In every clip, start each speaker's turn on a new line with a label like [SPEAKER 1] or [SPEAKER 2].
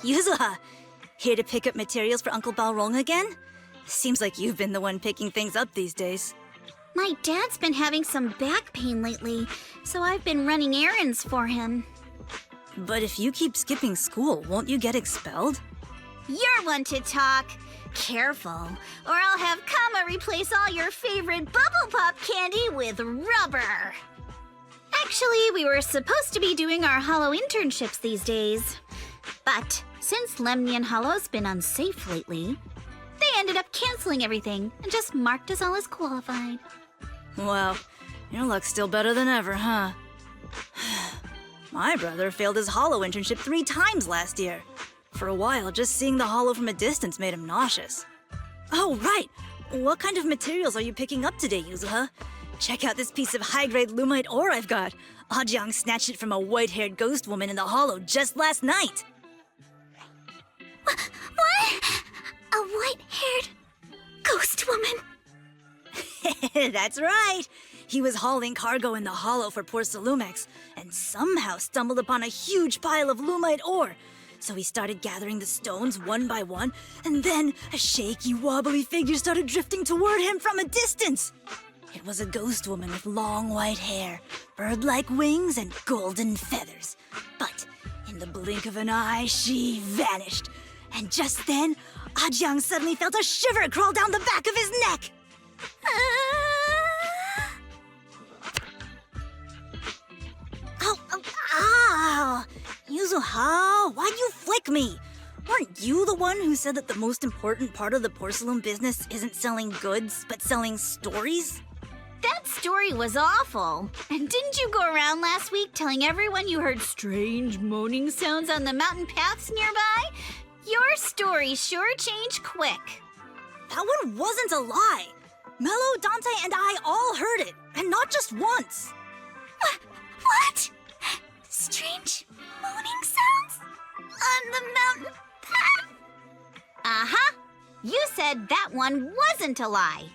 [SPEAKER 1] Yuzuha! Here to pick up materials for Uncle Balrong again? Seems like you've been the one picking things up these days.
[SPEAKER 2] My dad's been having some back pain lately, so I've been running errands for him.
[SPEAKER 1] But if you keep skipping school, won't you get expelled?
[SPEAKER 2] You're one to talk. Careful, or I'll have Kama replace all your favorite Bubble Pop candy with rubber. Actually, we were supposed to be doing our Hollow internships these days. But since Lemnian Hollow's been unsafe lately, they ended up canceling everything and just marked us all as qualified.
[SPEAKER 1] Well, your luck's still better than ever, huh? My brother failed his Hollow internship 3 times last year. For a while, just seeing the Hollow from a distance made him nauseous. Oh, right! What kind of materials are you picking up today, Yuzuha? Check out this piece of high-grade lumite ore I've got. Ajang snatched it from a white-haired ghost woman in the Hollow just last night.
[SPEAKER 2] What? A white-haired ghost woman?
[SPEAKER 1] That's right! He was hauling cargo in the Hollow for Porcelume and somehow stumbled upon a huge pile of lumite ore. So he started gathering the stones one by one, and then a shaky, wobbly figure started drifting toward him from a distance. It was a ghost woman with long white hair, bird-like wings, and golden feathers. But in the blink of an eye, she vanished. And just then, Ajang suddenly felt a shiver crawl down the back of his neck. Ow! Yuzuha, why'd you flick me? Weren't you the one who said that the most important part of the Porcelume business isn't selling goods, but selling stories?
[SPEAKER 2] That story was awful. And didn't you go around last week telling everyone you heard strange moaning sounds on the mountain paths nearby? Your story sure changed quick.
[SPEAKER 1] That one wasn't a lie. Mello, Dante, and I all heard it, and not just once.
[SPEAKER 2] What? Strange moaning sounds? On the mountain path? Uh-huh. You said that one wasn't a lie.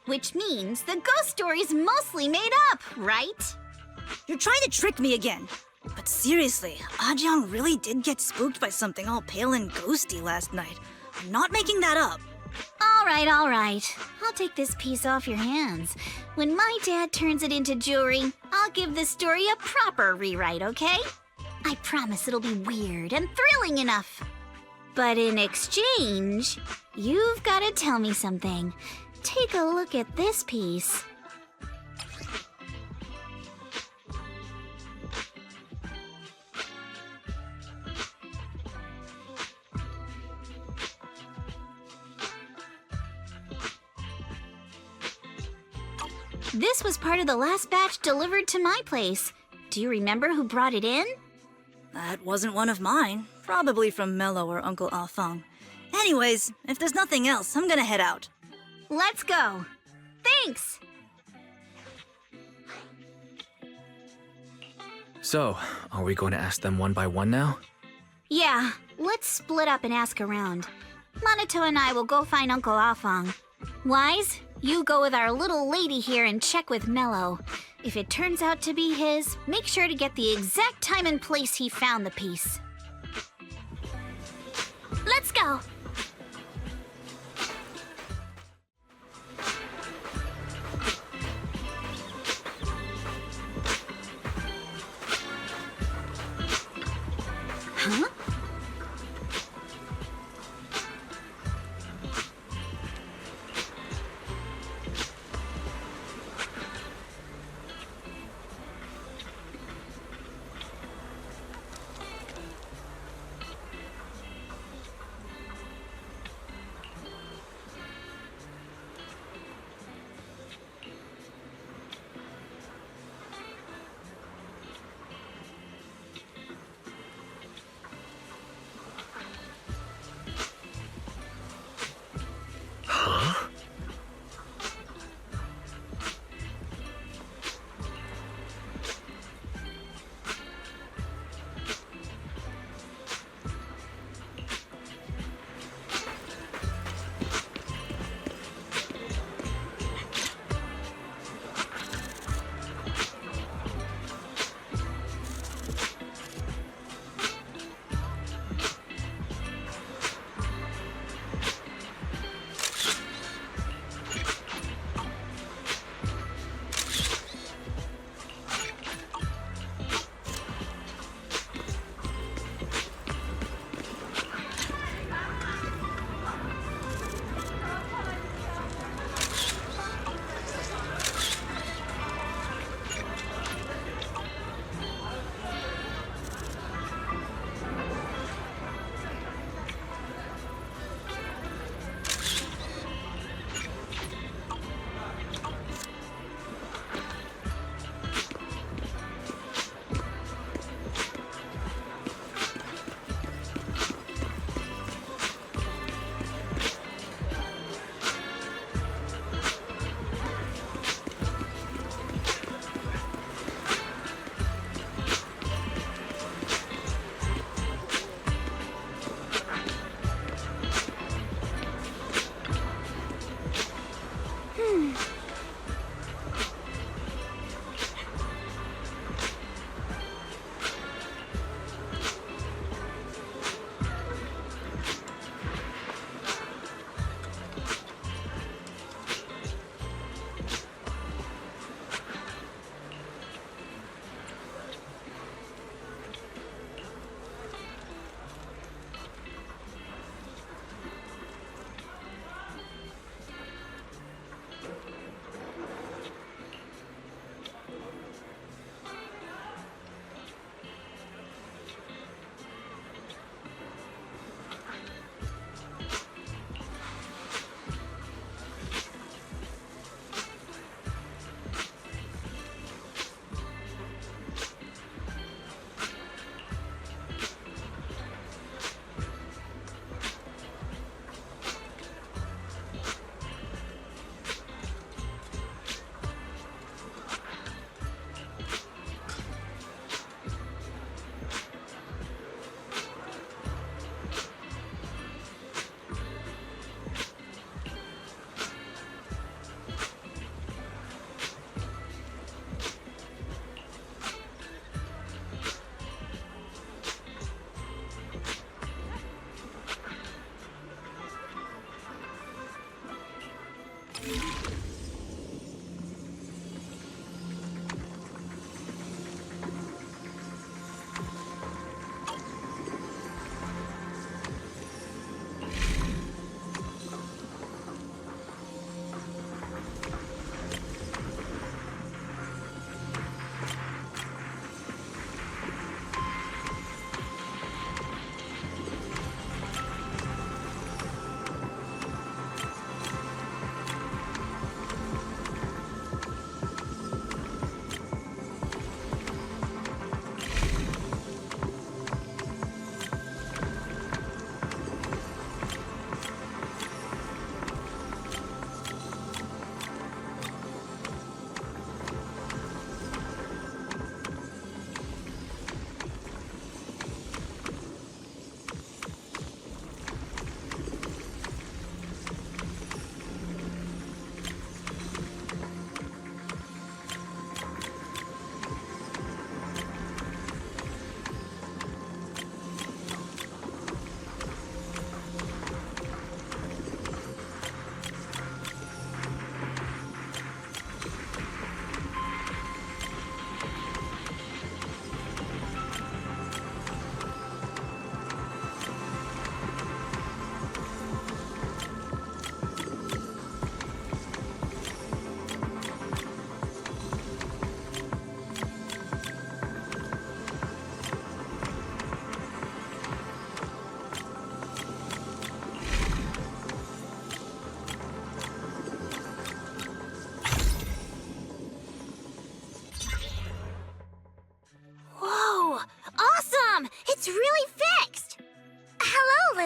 [SPEAKER 2] Which means the ghost story's mostly made up, right?
[SPEAKER 1] You're trying to trick me again. But seriously, Ajang really did get spooked by something all pale and ghosty last night. I'm not making that up.
[SPEAKER 2] All right. I'll take this piece off your hands. When my dad turns it into jewelry, I'll give this story a proper rewrite, okay? I promise it'll be weird and thrilling enough. But in exchange, you've got to tell me something. Take a look at this piece. This was part of the last batch delivered to my place. Do you remember who brought it in?
[SPEAKER 1] That wasn't one of mine. Probably from Mello or Uncle Alfang. Anyways, if there's nothing else, I'm gonna head out.
[SPEAKER 2] Let's go. Thanks!
[SPEAKER 3] So, are we going to ask them one by one now?
[SPEAKER 2] Yeah, let's split up and ask around. Monato and I will go find Uncle Alfang. Wise, you go with our little lady here and check with Mello. If it turns out to be his, make sure to get the exact time and place he found the piece. Let's go! Huh?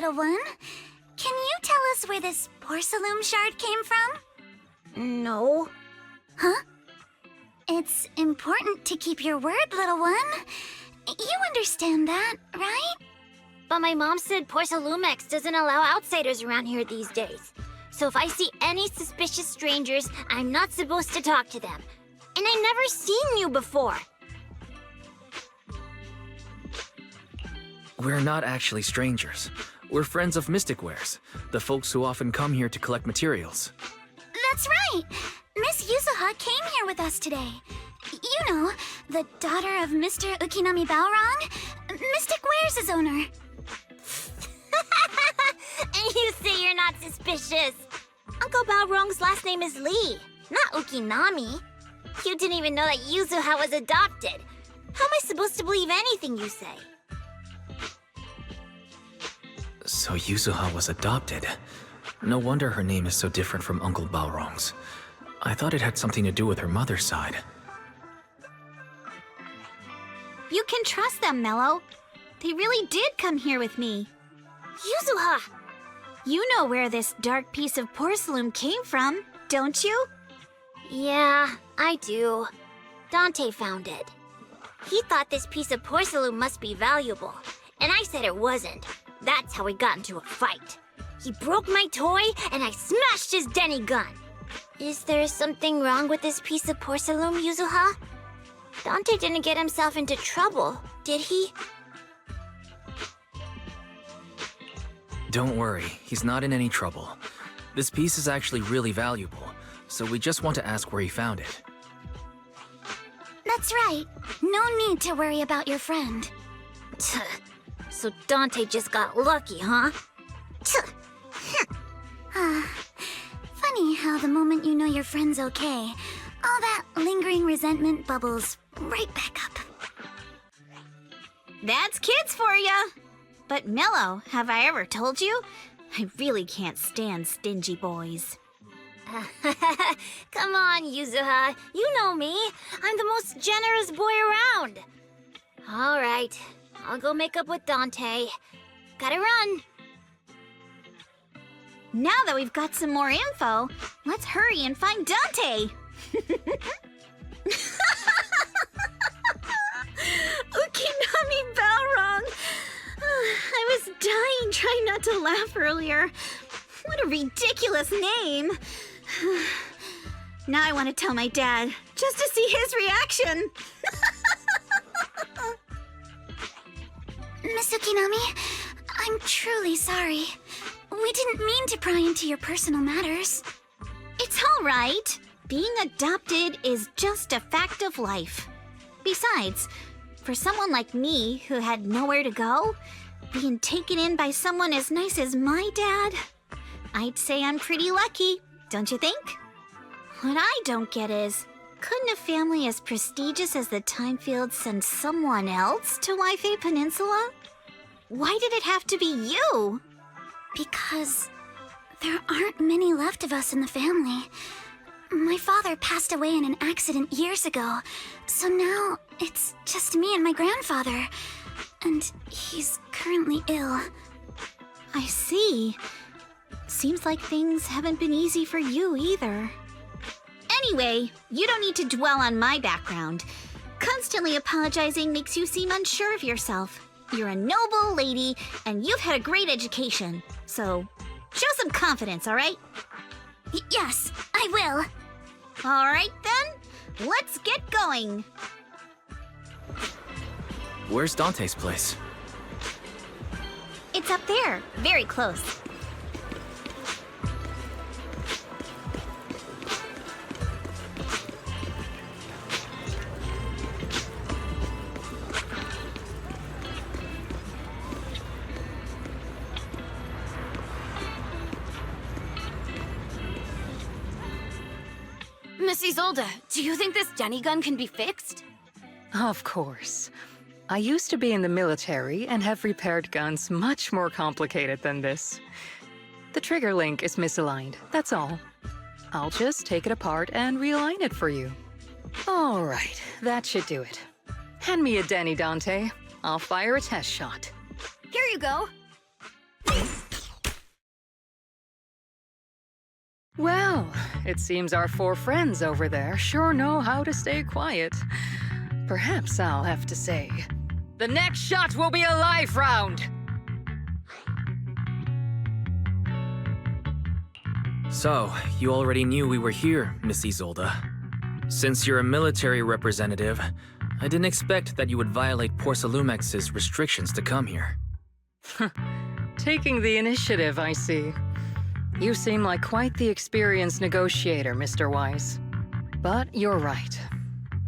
[SPEAKER 2] little one. Can you tell us where this Porcelume shard came from?
[SPEAKER 4] No.
[SPEAKER 2] Huh? It's important to keep your word, little one. You understand that, right?
[SPEAKER 4] But my mom said Porcelumex doesn't allow outsiders around here these days. So if I see any suspicious strangers, I'm not supposed to talk to them. And I've never seen you before.
[SPEAKER 3] We're not actually strangers. We're friends of Mystic Wares, the folks who often come here to collect materials.
[SPEAKER 2] That's right! Miss Yuzuha came here with us today. You know, the daughter of Mr. Ukinami Balrog, Mystic Wares' owner.
[SPEAKER 4] And you say you're not suspicious. Uncle Balrog's last name is Lee, not Ukinami. You didn't even know that Yuzuha was adopted. How am I supposed to believe anything you say?
[SPEAKER 3] So Yuzuha was adopted. No wonder her name is so different from Uncle Balrog's. I thought it had something to do with her mother's side.
[SPEAKER 2] You can trust them, Mello. They really did come here with me.
[SPEAKER 4] Yuzuha!
[SPEAKER 2] You know where this dark piece of porcelain came from, don't you?
[SPEAKER 4] Yeah, I do. Dante found it. He thought this piece of porcelain must be valuable, and I said it wasn't. That's how we got into a fight. He broke my toy, and I smashed his Denny gun. Is there something wrong with this piece of porcelain, Yuzuha? Dante didn't get himself into trouble, did he?
[SPEAKER 3] Don't worry, he's not in any trouble. This piece is actually really valuable, so we just want to ask where he found it.
[SPEAKER 2] That's right. No need to worry about your friend.
[SPEAKER 4] So Dante just got lucky, huh?
[SPEAKER 2] Funny how the moment you know your friend's okay, all that lingering resentment bubbles right back up. That's kids for ya! But Mello, have I ever told you? I really can't stand stingy boys.
[SPEAKER 4] Come on, Yuzuha. You know me. I'm the most generous boy around. All right. I'll go make up with Dante. Gotta run.
[SPEAKER 2] Now that we've got some more info, let's hurry and find Dante! Ukinami Balrog! I was dying trying not to laugh earlier. What a ridiculous name! Now I want to tell my dad, just to see his reaction! Miss Ukinami, I'm truly sorry. We didn't mean to pry into your personal matters. It's all right. Being adopted is just a fact of life. Besides, for someone like me who had nowhere to go, being taken in by someone as nice as my dad, I'd say I'm pretty lucky, don't you think? What I don't get is, couldn't a family as prestigious as the Timefields send someone else to Waifei Peninsula? Why did it have to be you? Because there aren't many left of us in the family. My father passed away in an accident years ago, so now it's just me and my grandfather. And he's currently ill. I see. Seems like things haven't been easy for you either. Anyway, you don't need to dwell on my background. Constantly apologizing makes you seem unsure of yourself. You're a noble lady, and you've had a great education. So, show some confidence, all right? Yes, I will. All right, then. Let's get going.
[SPEAKER 3] Where's Dante's place?
[SPEAKER 2] It's up there, very close.
[SPEAKER 5] Miss Isolde, do you think this Denny gun can be fixed?
[SPEAKER 6] Of course. I used to be in the military and have repaired guns much more complicated than this. The trigger link is misaligned, that's all. I'll just take it apart and realign it for you. All right, that should do it. Hand me a Denny, Dante. I'll fire a test shot.
[SPEAKER 5] Here you go.
[SPEAKER 6] Well, it seems our 4 friends over there sure know how to stay quiet. Perhaps I'll have to say, the next shot will be a life round!
[SPEAKER 3] So, you already knew we were here, Miss Isolde. Since you're a military representative, I didn't expect that you would violate Porcelumex's restrictions to come here.
[SPEAKER 6] Taking the initiative, I see. You seem like quite the experienced negotiator, Mr. Wise. But you're right.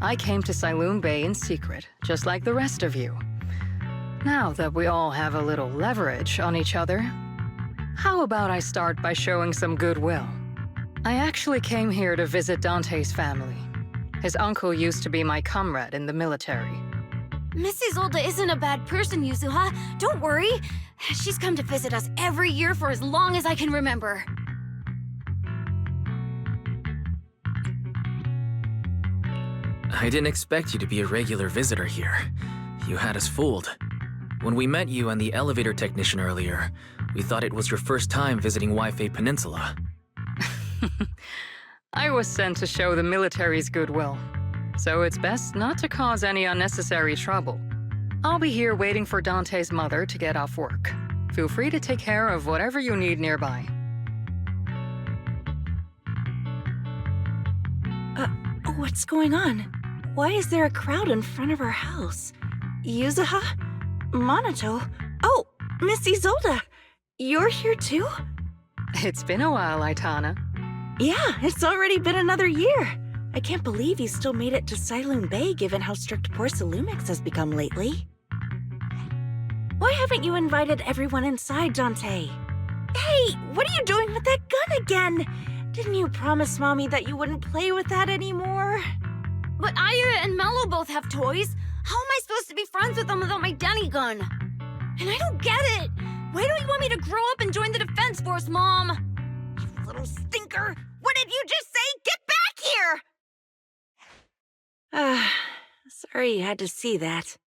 [SPEAKER 6] I came to Siloon Bay in secret, just like the rest of you. Now that we all have a little leverage on each other, how about I start by showing some goodwill? I actually came here to visit Dante's family. His uncle used to be my comrade in the military.
[SPEAKER 5] Miss Isolde isn't a bad person, Yuzuha. Don't worry. She's come to visit us every year for as long as I can remember.
[SPEAKER 3] I didn't expect you to be a regular visitor here. You had us fooled. When we met you and the elevator technician earlier, we thought it was your first time visiting Waifei Peninsula.
[SPEAKER 6] I was sent to show the military's goodwill, so it's best not to cause any unnecessary trouble. I'll be here waiting for Dante's mother to get off work. Feel free to take care of whatever you need nearby.
[SPEAKER 7] What's going on? Why is there a crowd in front of our house? Yuzuha? Monato? Oh, Miss Isolde! You're here too?
[SPEAKER 6] It's been a while, Aitana.
[SPEAKER 7] Yeah, it's already been another year. I can't believe you still made it to Siloon Bay given how strict Porcelumix has become lately. Why haven't you invited everyone inside, Dante? Hey, what are you doing with that gun again? Didn't you promise Mommy that you wouldn't play with that anymore?
[SPEAKER 5] But Aya and Mello both have toys. How am I supposed to be friends with them without my Denny gun? And I don't get it. Why don't you want me to grow up and join the Defense Force, Mom?
[SPEAKER 7] You little stinker! What did you just say? Get back here! Sorry you had to see that.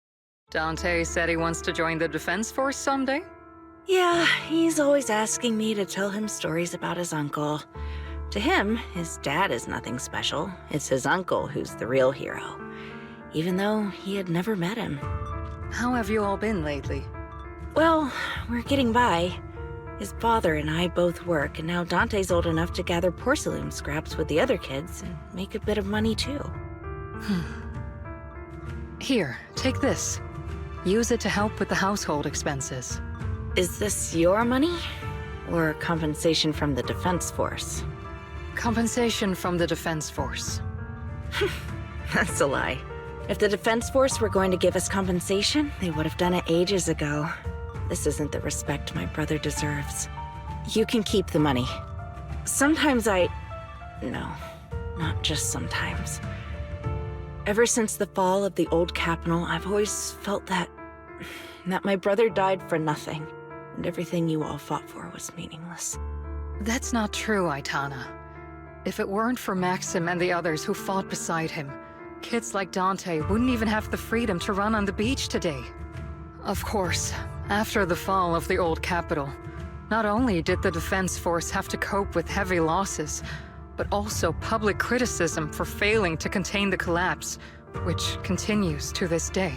[SPEAKER 6] Dante said he wants to join the Defense Force someday?
[SPEAKER 7] Yeah, he's always asking me to tell him stories about his uncle. To him, his dad is nothing special. It's his uncle who's the real hero, even though he had never met him.
[SPEAKER 6] How have you all been lately?
[SPEAKER 7] Well, we're getting by. His father and I both work, and now Dante's old enough to gather Porcelume scraps with the other kids and make a bit of money too.
[SPEAKER 6] Here, take this. Use it to help with the household expenses.
[SPEAKER 7] Is this your money? Or compensation from the Defense Force?
[SPEAKER 6] Compensation from the Defense Force.
[SPEAKER 7] That's a lie. If the Defense Force were going to give us compensation, they would have done it ages ago. This isn't the respect my brother deserves. You can keep the money. Sometimes No, not just sometimes. Ever since the fall of the old capital, I've always felt that my brother died for nothing, and everything you all fought for was meaningless.
[SPEAKER 6] That's not true, Aitana. If it weren't for Maxim and the others who fought beside him, kids like Dante wouldn't even have the freedom to run on the beach today. Of course, after the fall of the old capital, not only did the Defense Force have to cope with heavy losses, but also public criticism for failing to contain the collapse, which continues to this day.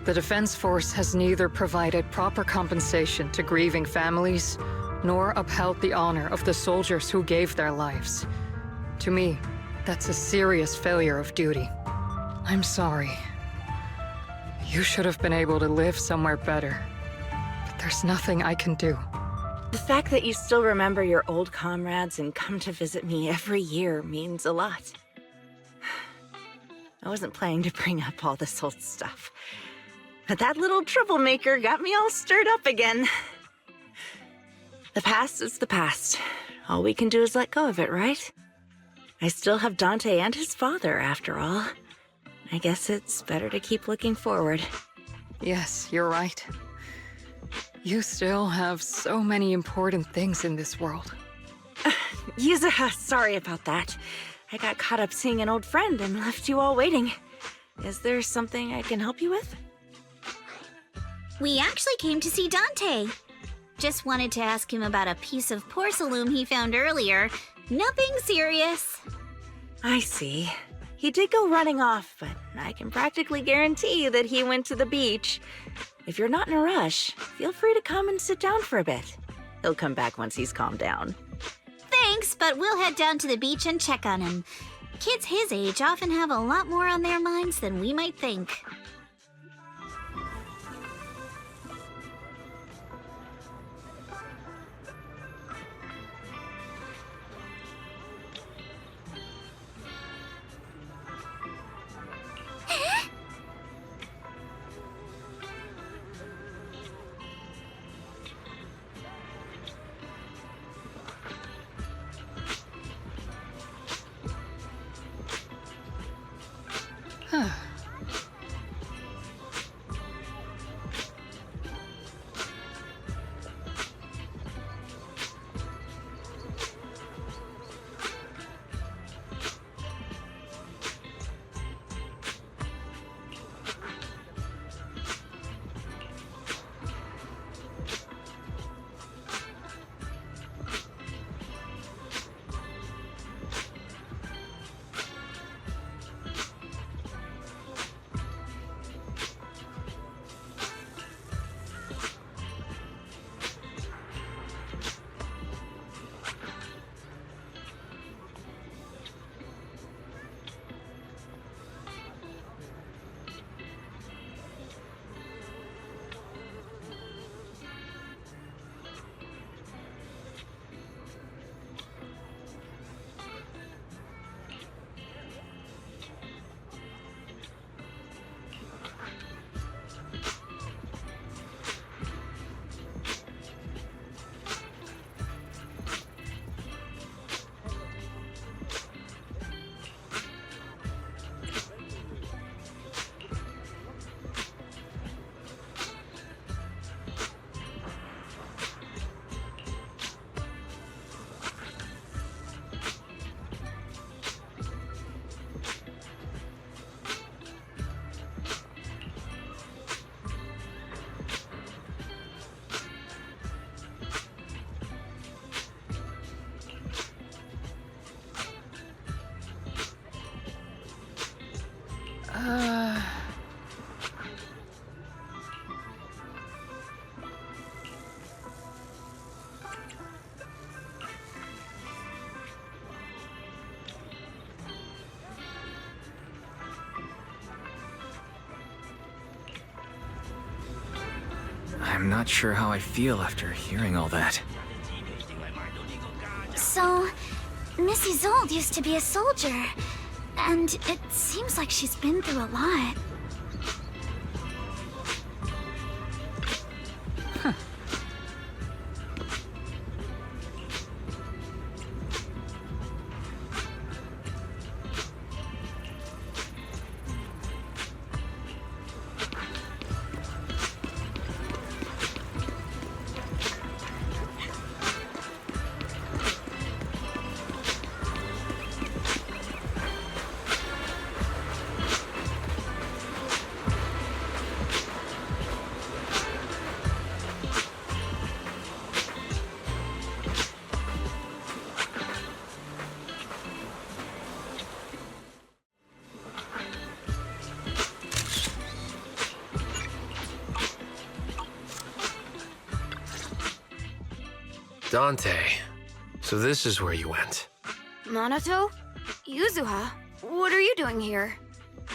[SPEAKER 6] The Defense Force has neither provided proper compensation to grieving families, nor upheld the honor of the soldiers who gave their lives. To me, that's a serious failure of duty. I'm sorry. You should have been able to live somewhere better, but there's nothing I can do.
[SPEAKER 7] The fact that you still remember your old comrades and come to visit me every year means a lot. I wasn't planning to bring up all this old stuff, but that little troublemaker got me all stirred up again. The past is the past. All we can do is let go of it, right? I still have Dante and his father, after all. I guess it's better to keep looking forward.
[SPEAKER 6] Yes, you're right. You still have so many important things in this world.
[SPEAKER 7] Yuzuha, sorry about that. I got caught up seeing an old friend and left you all waiting. Is there something I can help you with?
[SPEAKER 2] We actually came to see Dante. Just wanted to ask him about a piece of porcelain he found earlier. Nothing serious.
[SPEAKER 7] I see. He did go running off, but I can practically guarantee you that he went to the beach. If you're not in a rush, feel free to come and sit down for a bit. He'll come back once he's calmed down.
[SPEAKER 2] Thanks, but we'll head down to the beach and check on him. Kids his age often have a lot more on their minds than we might think.
[SPEAKER 3] I'm not sure how I feel after hearing all that.
[SPEAKER 4] So, Mrs. Zold used to be a soldier, and it seems like she's been through a lot.
[SPEAKER 8] Dante, so this is where you went.
[SPEAKER 5] Minato? Yuzuha? What are you doing here?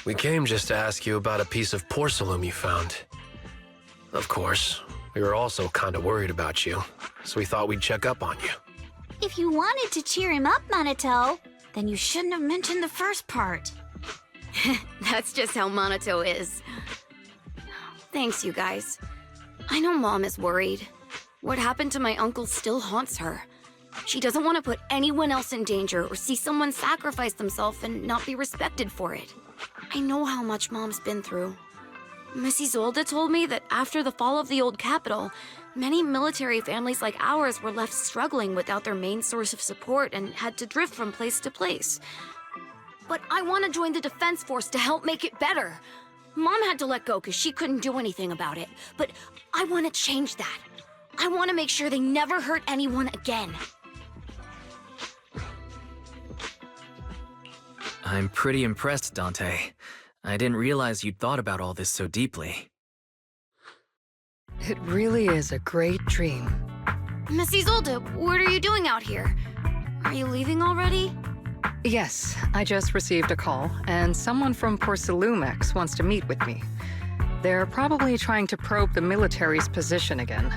[SPEAKER 8] We came just to ask you about a piece of porcelain you found. Of course, we were also kinda worried about you, so we thought we'd check up on you.
[SPEAKER 2] If you wanted to cheer him up, Minato, then you shouldn't have mentioned the first part.
[SPEAKER 5] That's just how Minato is. Thanks, you guys. I know Mom is worried. What happened to my uncle still haunts her. She doesn't want to put anyone else in danger or see someone sacrifice themselves and not be respected for it. I know how much Mom's been through. Mrs. Zolda told me that after the fall of the old capital, many military families like ours were left struggling without their main source of support and had to drift from place to place. But I want to join the defense force to help make it better. Mom had to let go because she couldn't do anything about it, but I want to change that. I want to make sure they never hurt anyone again.
[SPEAKER 3] I'm pretty impressed, Dante. I didn't realize you'd thought about all this so deeply.
[SPEAKER 6] It really is a great dream.
[SPEAKER 5] Miss Isolde, what are you doing out here? Are you leaving already?
[SPEAKER 6] Yes, I just received a call, and someone from Porcelume wants to meet with me. They're probably trying to probe the military's position again.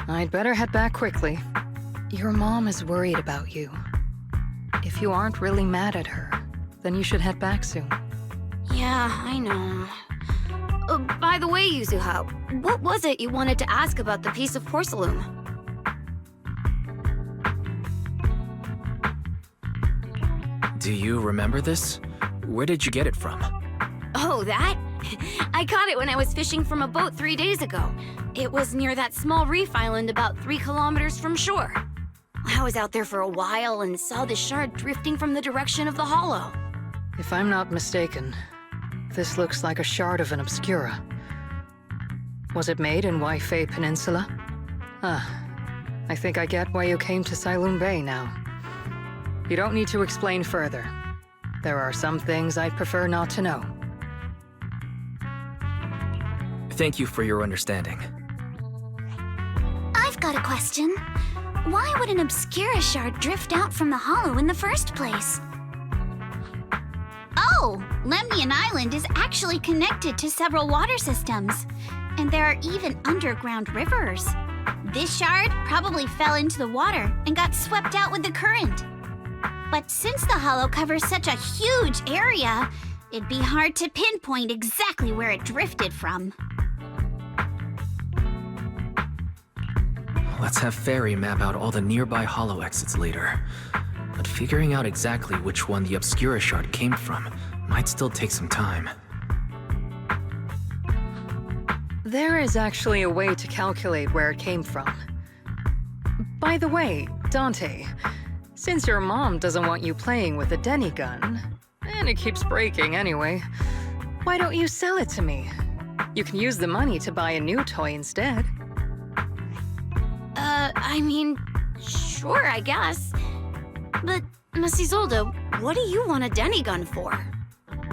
[SPEAKER 6] I'd better head back quickly. Your mom is worried about you. If you aren't really mad at her, then you should head back soon.
[SPEAKER 5] Yeah, I know. By the way, Yuzuha, what was it you wanted to ask about the piece of Porcelume?
[SPEAKER 3] Do you remember this? Where did you get it from?
[SPEAKER 5] Oh, that? I caught it when I was fishing from a boat 3 days ago. It was near that small reef island about 3 kilometers from shore. I was out there for a while and saw the shard drifting from the direction of the hollow.
[SPEAKER 6] If I'm not mistaken, this looks like a shard of an Obscura. Was it made in Waifei Peninsula? I think I get why you came to Silum Bay now. You don't need to explain further. There are some things I'd prefer not to know.
[SPEAKER 3] Thank you for your understanding.
[SPEAKER 4] I've got a question. Why would an Obscura shard drift out from the hollow in the first place?
[SPEAKER 2] Oh, Lemnian Island is actually connected to several water systems, and there are even underground rivers. This shard probably fell into the water and got swept out with the current. But since the hollow covers such a huge area, it'd be hard to pinpoint exactly where it drifted from.
[SPEAKER 3] Let's have Fairy map out all the nearby hollow exits later. But figuring out exactly which one the Obscura shard came from might still take some time.
[SPEAKER 6] There is actually a way to calculate where it came from. By the way, Dante, since your mom doesn't want you playing with a Denny gun, and it keeps breaking anyway, why don't you sell it to me? You can use the money to buy a new toy instead.
[SPEAKER 5] I mean, sure, I guess. But, Miss Isolde, what do you want a Denny gun for?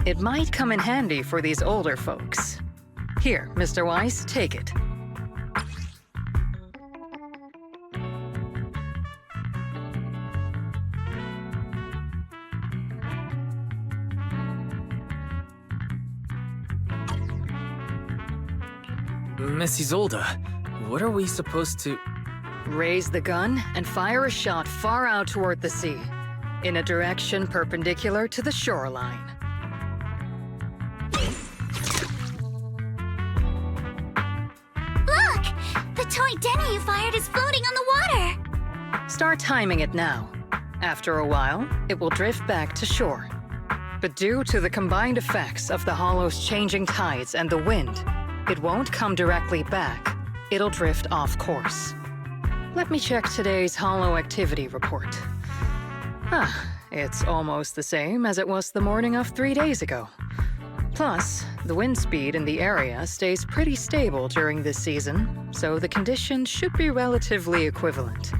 [SPEAKER 6] It might come in handy for these older folks. Here, Mr. Weiss, take it.
[SPEAKER 3] Miss Isolde, what are we supposed to...
[SPEAKER 6] Raise the gun and fire a shot far out toward the sea, in a direction perpendicular to the shoreline.
[SPEAKER 4] Look! The toy Denny you fired is floating on the water!
[SPEAKER 6] Start timing it now. After a while, it will drift back to shore. But due to the combined effects of the hollow's changing tides and the wind, it won't come directly back. It'll drift off course. Let me check today's hollow activity report. It's almost the same as it was the morning of 3 days ago. Plus, the wind speed in the area stays pretty stable during this season, so the conditions should be relatively equivalent.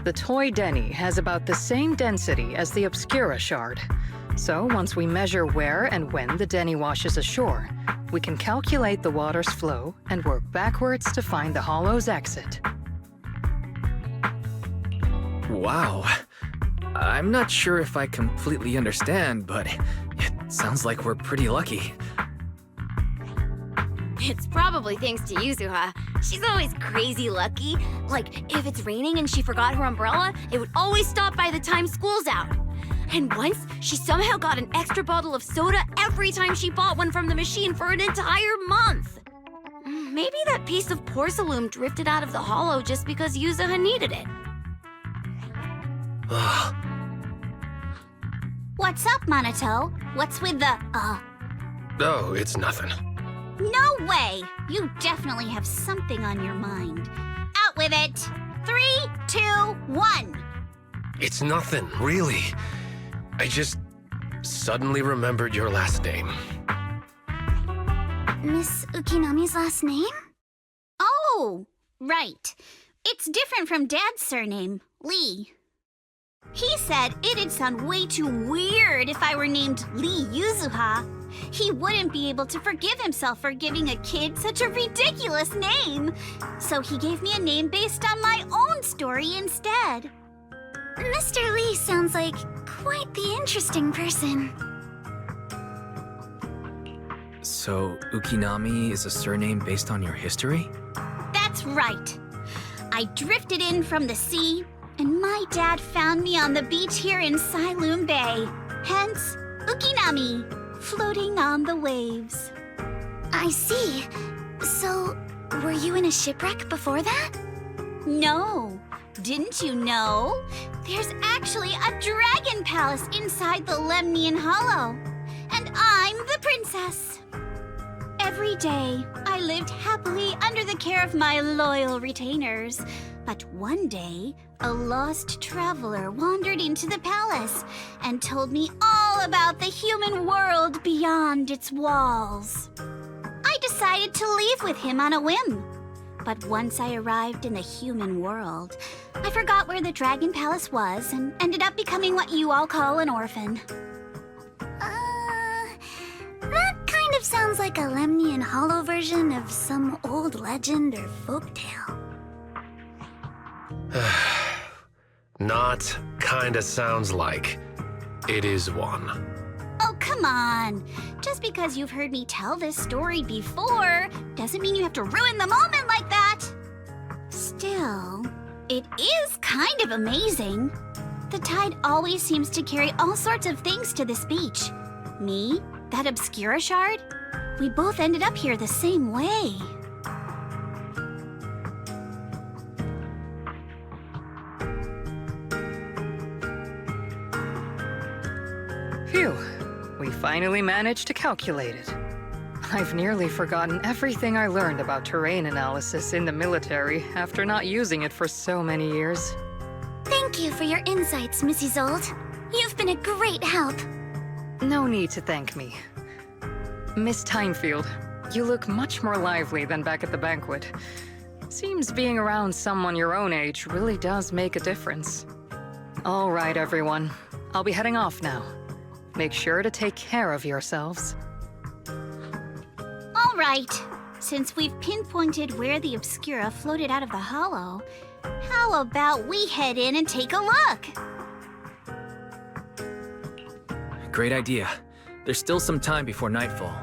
[SPEAKER 6] The toy Denny has about the same density as the Obscura shard, so once we measure where and when the Denny washes ashore, we can calculate the water's flow and work backwards to find the hollow's exit.
[SPEAKER 3] Wow. I'm not sure if I completely understand, but it sounds like we're pretty lucky.
[SPEAKER 5] It's probably thanks to Yuzuha. She's always crazy lucky. Like, if it's raining and she forgot her umbrella, it would always stop by the time school's out. And once, she somehow got an extra bottle of soda every time she bought one from the machine for an entire month. Maybe that piece of Porcelume drifted out of the hollow just because Yuzuha needed it.
[SPEAKER 2] What's up, Monato? What's with the,
[SPEAKER 8] Oh, it's nothing.
[SPEAKER 2] No way! You definitely have something on your mind. Out with it! 3, 2, 1!
[SPEAKER 8] It's nothing, really. I just suddenly remembered your last name.
[SPEAKER 4] Miss Ukinami's last name?
[SPEAKER 2] Oh, right. It's different from Dad's surname, Lee. He said it'd sound way too weird if I were named Lee Yuzuha. He wouldn't be able to forgive himself for giving a kid such a ridiculous name. So he gave me a name based on my own story instead.
[SPEAKER 4] Mr. Lee sounds like quite the interesting person.
[SPEAKER 3] So, Ukinami is a surname based on your history?
[SPEAKER 2] That's right. I drifted in from the sea, and my dad found me on the beach here in Sailoon Bay. Hence, Ukinami, floating on the waves.
[SPEAKER 4] I see. So, were you in a shipwreck before that?
[SPEAKER 2] No. Didn't you know? There's actually a dragon palace inside the Lemnian Hollow. And I'm the princess. Every day, I lived happily under the care of my loyal retainers. But one day, a lost traveler wandered into the palace and told me all about the human world beyond its walls. I decided to leave with him on a whim. But once I arrived in the human world, I forgot where the Dragon Palace was and ended up becoming what you all call an orphan.
[SPEAKER 4] That kind of sounds like a Lemnian Hollow version of some old legend or folktale.
[SPEAKER 8] Not kinda sounds like. It is one.
[SPEAKER 2] Oh, come on. Just because you've heard me tell this story before doesn't mean you have to ruin the moment like that. Still, it is kind of amazing. The tide always seems to carry all sorts of things to this beach. Me, that Obscura shard, we both ended up here the same way.
[SPEAKER 6] Phew. We finally managed to calculate it. I've nearly forgotten everything I learned about terrain analysis in the military after not using it for so many years.
[SPEAKER 4] Thank you for your insights, Mrs. Old. You've been a great help.
[SPEAKER 6] No need to thank me. Miss Timefield, you look much more lively than back at the banquet. Seems being around someone your own age really does make a difference. All right, everyone. I'll be heading off now. Make sure to take care of yourselves.
[SPEAKER 2] All right. Since we've pinpointed where the Obscura floated out of the hollow, how about we head in and take a look?
[SPEAKER 3] Great idea. There's still some time before nightfall.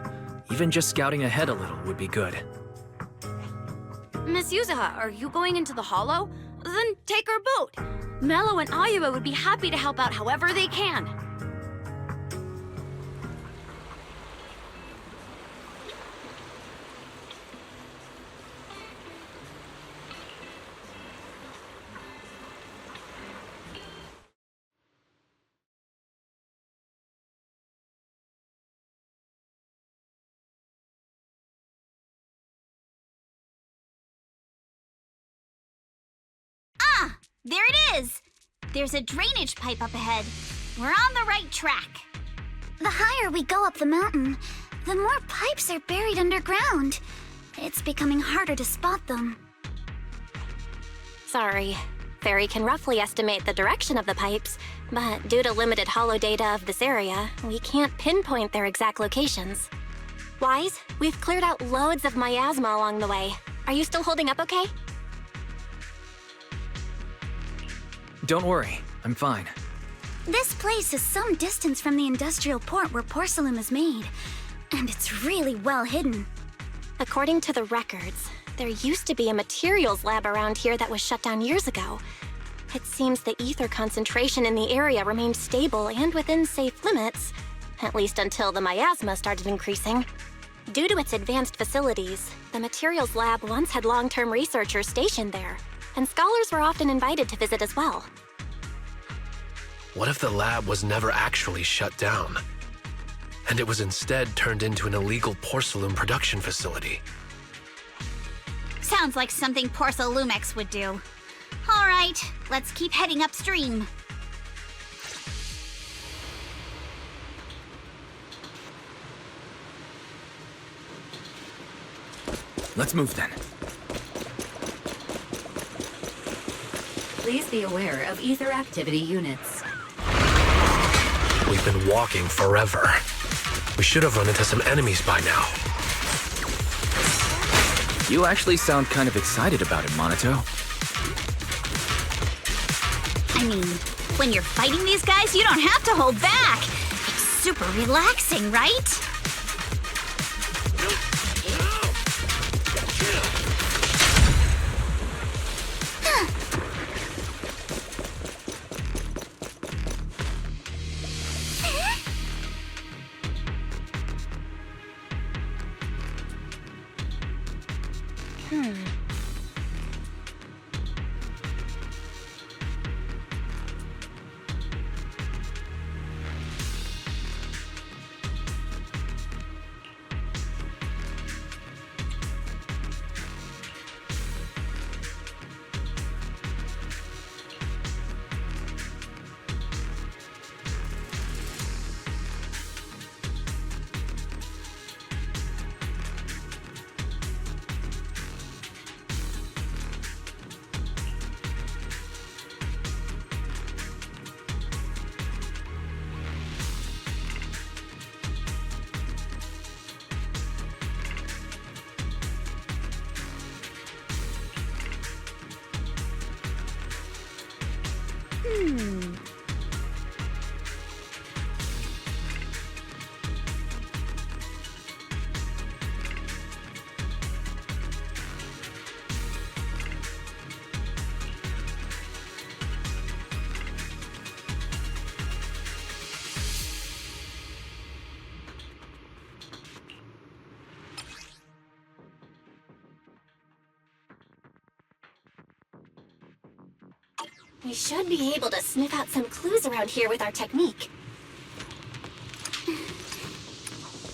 [SPEAKER 3] Even just scouting ahead a little would be good.
[SPEAKER 5] Miss Yuzuha, are you going into the hollow? Then take our boat. Mello and Ayuba would be happy to help out however they can.
[SPEAKER 2] There it is! There's a drainage pipe up ahead. We're on the right track.
[SPEAKER 4] The higher we go up the mountain, the more pipes are buried underground. It's becoming harder to spot them.
[SPEAKER 9] Sorry. Fairy can roughly estimate the direction of the pipes, but due to limited holo data of this area, we can't pinpoint their exact locations. Wise, we've cleared out loads of miasma along the way. Are you still holding up okay?
[SPEAKER 3] Don't worry, I'm fine.
[SPEAKER 4] This place is some distance from the industrial port where Porcelume is made, and it's really well hidden.
[SPEAKER 9] According to the records, there used to be a materials lab around here that was shut down years ago. It seems the ether concentration in the area remained stable and within safe limits, at least until the miasma started increasing. Due to its advanced facilities, the materials lab once had long-term researchers stationed there, and scholars were often invited to visit as well.
[SPEAKER 8] What if the lab was never actually shut down? And it was instead turned into an illegal Porcelume production facility?
[SPEAKER 2] Sounds like something Porcelumex would do. All right, let's keep heading upstream.
[SPEAKER 3] Let's move then.
[SPEAKER 10] Please be aware of ether activity units.
[SPEAKER 8] We've been walking forever. We should have run into some enemies by now.
[SPEAKER 3] You actually sound kind of excited about it, Monato.
[SPEAKER 2] I mean, when you're fighting these guys, you don't have to hold back. It's super relaxing, right?
[SPEAKER 9] We should be able to sniff out some clues around here with our technique.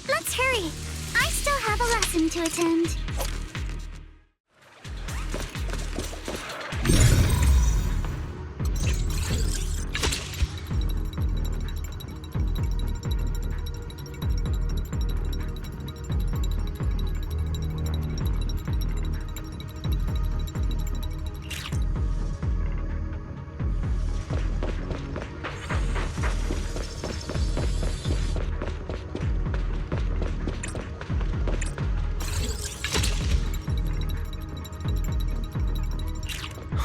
[SPEAKER 4] Let's hurry. I still have a lesson to attend.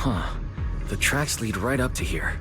[SPEAKER 3] Huh. The tracks lead right up to here.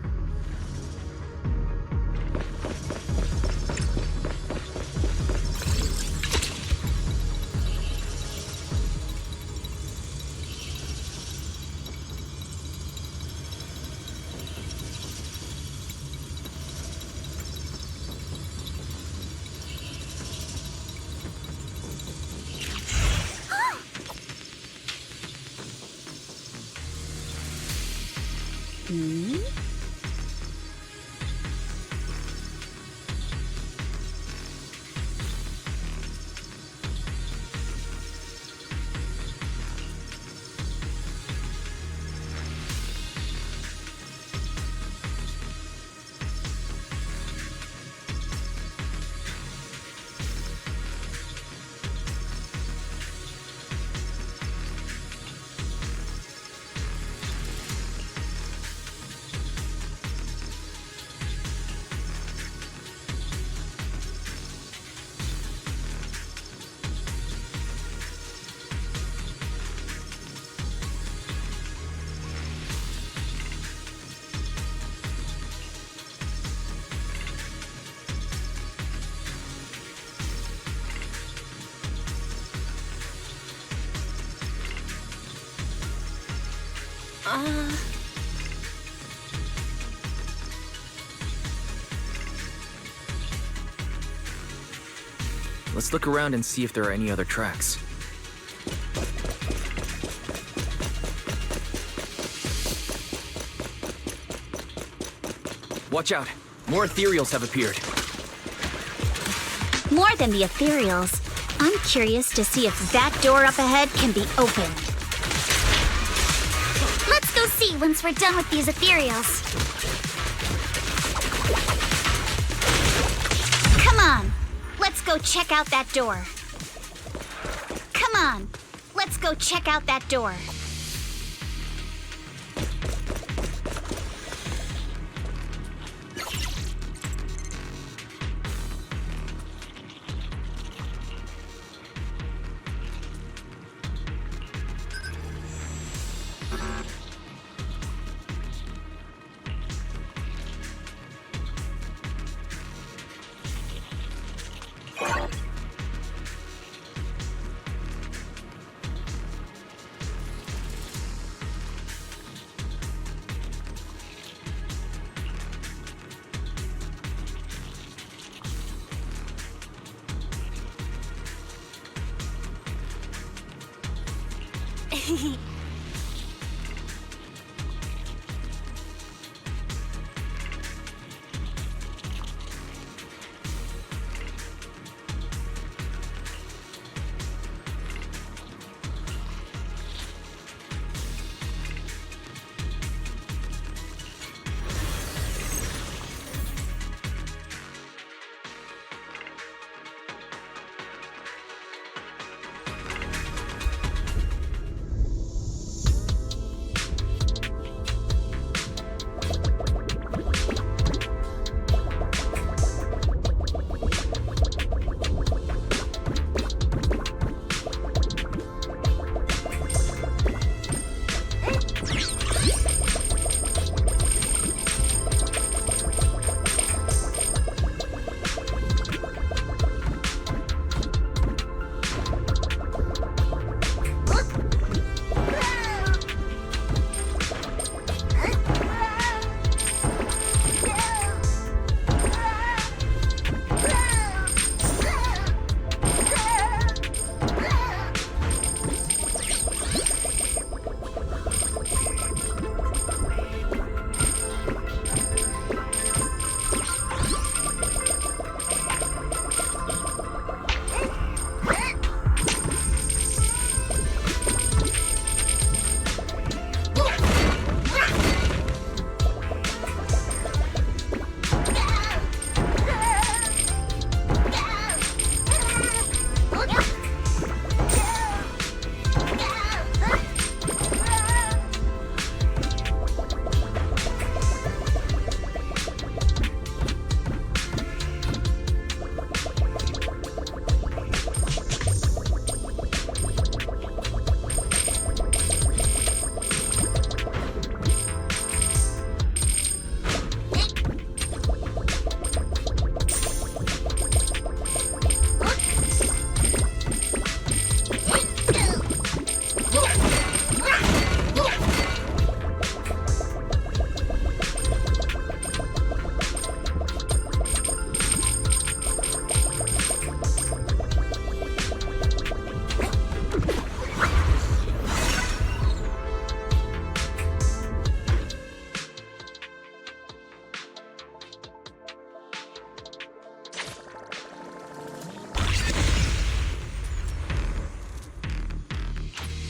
[SPEAKER 3] Let's look around and see if there are any other tracks. Watch out! More Ethereals have appeared.
[SPEAKER 2] More than the Ethereals. I'm curious to see if that door up ahead can be opened.
[SPEAKER 4] Let's go see once we're done with these Ethereals.
[SPEAKER 2] Come on, let's go check out that door. Come on, let's go check out that door.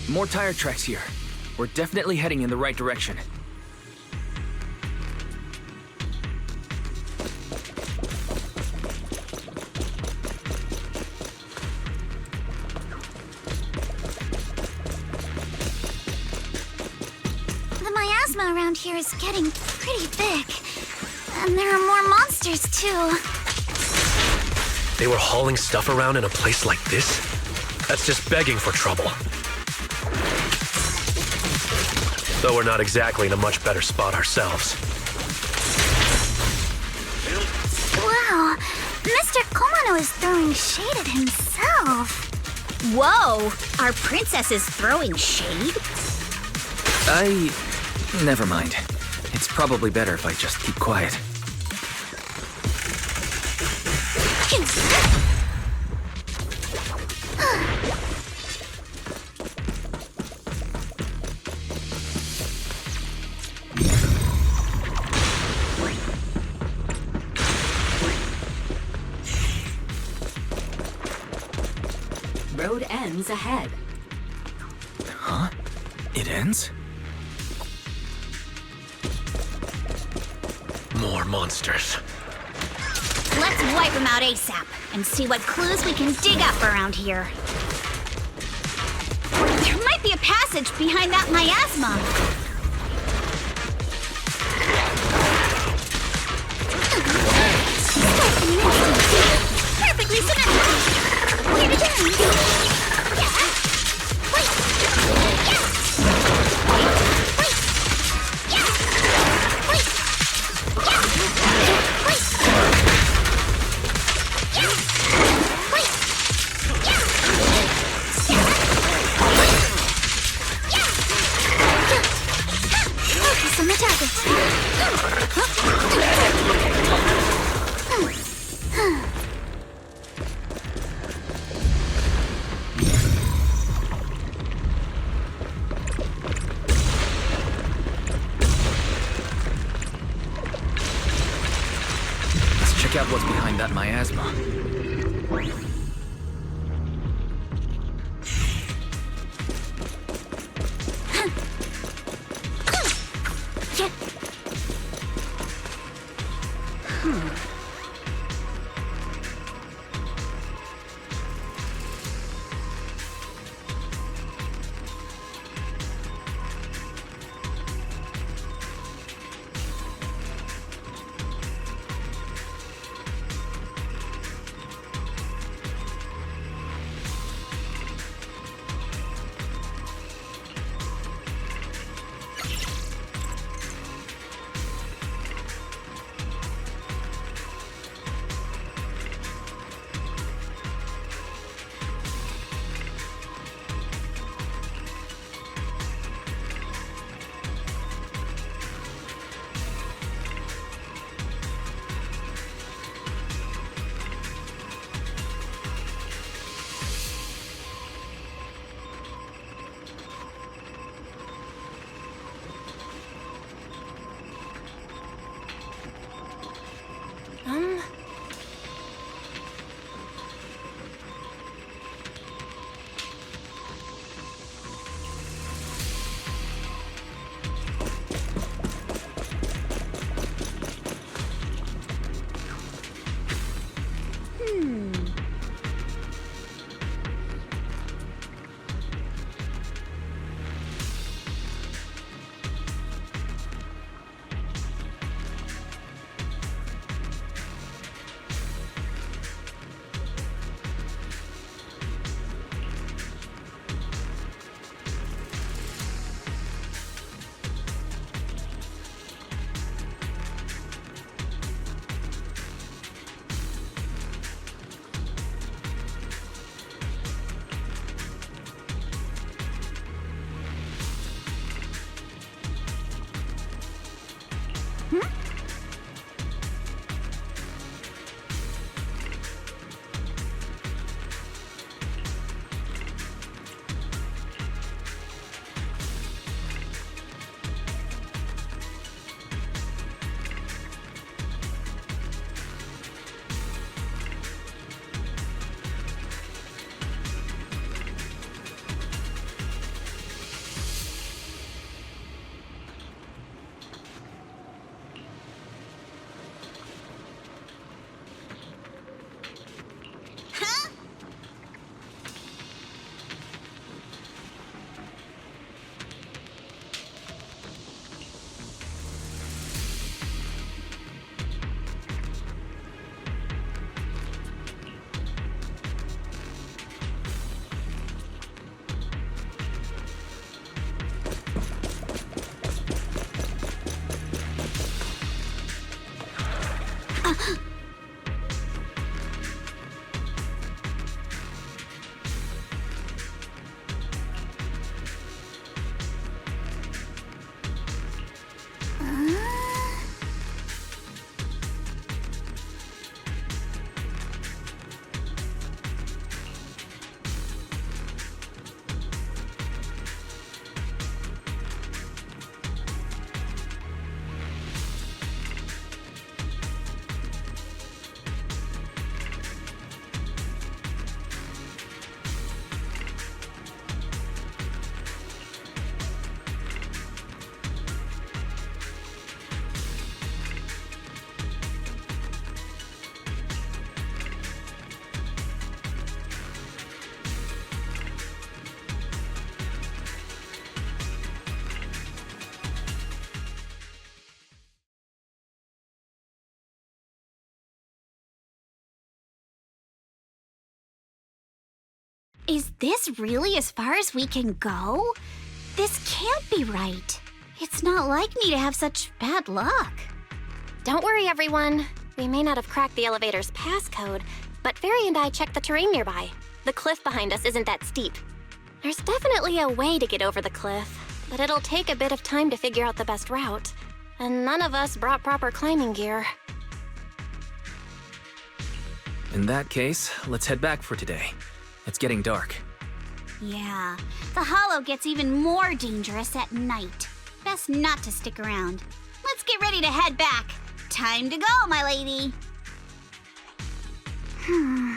[SPEAKER 3] More tire tracks here. We're definitely heading in the right direction.
[SPEAKER 2] The miasma around here is getting pretty thick. And there are more monsters, too.
[SPEAKER 8] They were hauling stuff around in a place like this? That's just begging for trouble. Though we're not exactly in a much better spot ourselves.
[SPEAKER 2] Wow, Mr. Komano is throwing shade at himself.
[SPEAKER 1] Whoa! Our princess is throwing shade?
[SPEAKER 3] Never mind. It's probably better if I just keep quiet.
[SPEAKER 10] Road ends ahead.
[SPEAKER 3] Huh? It ends?
[SPEAKER 8] More monsters.
[SPEAKER 1] Let's wipe them out ASAP and see what clues we can dig up around here. There might be a passage behind that miasma. Perfectly symmetrical. Here it is.
[SPEAKER 3] check out what's behind that miasma.
[SPEAKER 2] Is this really as far as we can go? This can't be right. It's not like me to have such bad luck.
[SPEAKER 9] Don't worry, everyone. We may not have cracked the elevator's passcode, but Fairy and I checked the terrain nearby. The cliff behind us isn't that steep. There's definitely a way to get over the cliff, but it'll take a bit of time to figure out the best route. And none of us brought proper climbing gear.
[SPEAKER 3] In that case, let's head back for today. It's getting dark.
[SPEAKER 2] Yeah, the hollow gets even more dangerous at night. Best not to stick around. Let's get ready to head back. Time to go, my lady. Milady!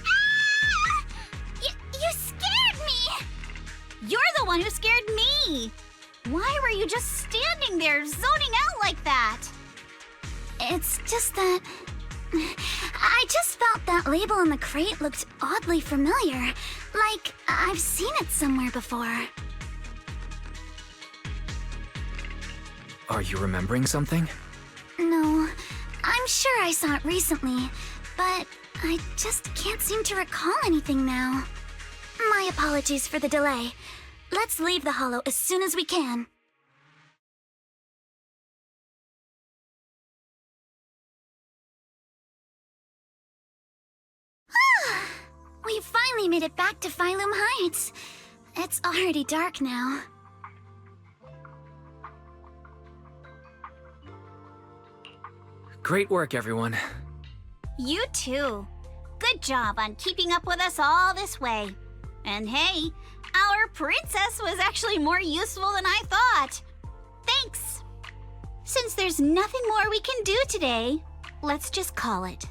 [SPEAKER 2] Ah! You scared me! You're the one who scared me! Why were you just standing there, zoning out like that?
[SPEAKER 9] It's just that... I just felt that label on the crate looked oddly familiar. Like, I've seen it somewhere before.
[SPEAKER 3] Are you remembering something?
[SPEAKER 9] No, I'm sure I saw it recently, but I just can't seem to recall anything now. My apologies for the delay. Let's leave the Hollow as soon as we can. We finally made it back to Phylum Heights. It's already dark now.
[SPEAKER 3] Great work, everyone.
[SPEAKER 2] You too. Good job on keeping up with us all this way. And hey, our princess was actually more useful than I thought. Thanks. Since there's nothing more we can do today, let's just call it.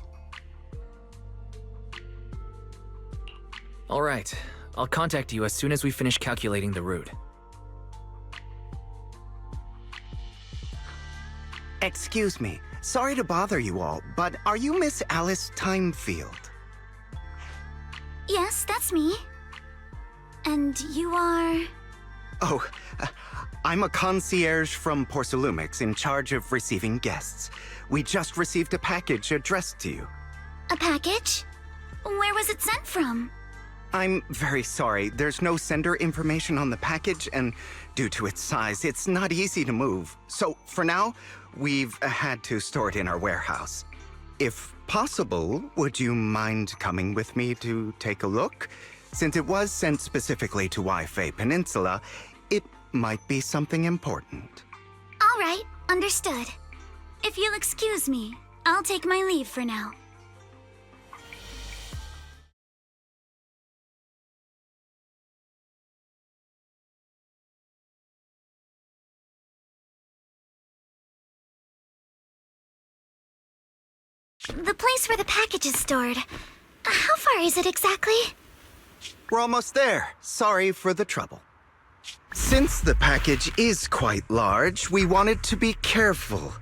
[SPEAKER 3] All right. I'll contact you as soon as we finish calculating the route.
[SPEAKER 11] Excuse me. Sorry to bother you all, but are you Miss Alice Timefield?
[SPEAKER 9] Yes, that's me. And you are...
[SPEAKER 11] Oh, I'm a concierge from Porcelumix in charge of receiving guests. We just received a package addressed to you.
[SPEAKER 9] A package? Where was it sent from?
[SPEAKER 11] I'm very sorry. There's no sender information on the package, and due to its size, it's not easy to move. So, for now, we've had to store it in our warehouse. If possible, would you mind coming with me to take a look? Since it was sent specifically to Wi-Fi Peninsula, it might be something important.
[SPEAKER 9] All right, understood. If you'll excuse me, I'll take my leave for now. The place where the package is stored. How far is it exactly?
[SPEAKER 11] We're almost there. Sorry for the trouble. Since the package is quite large, we wanted to be careful.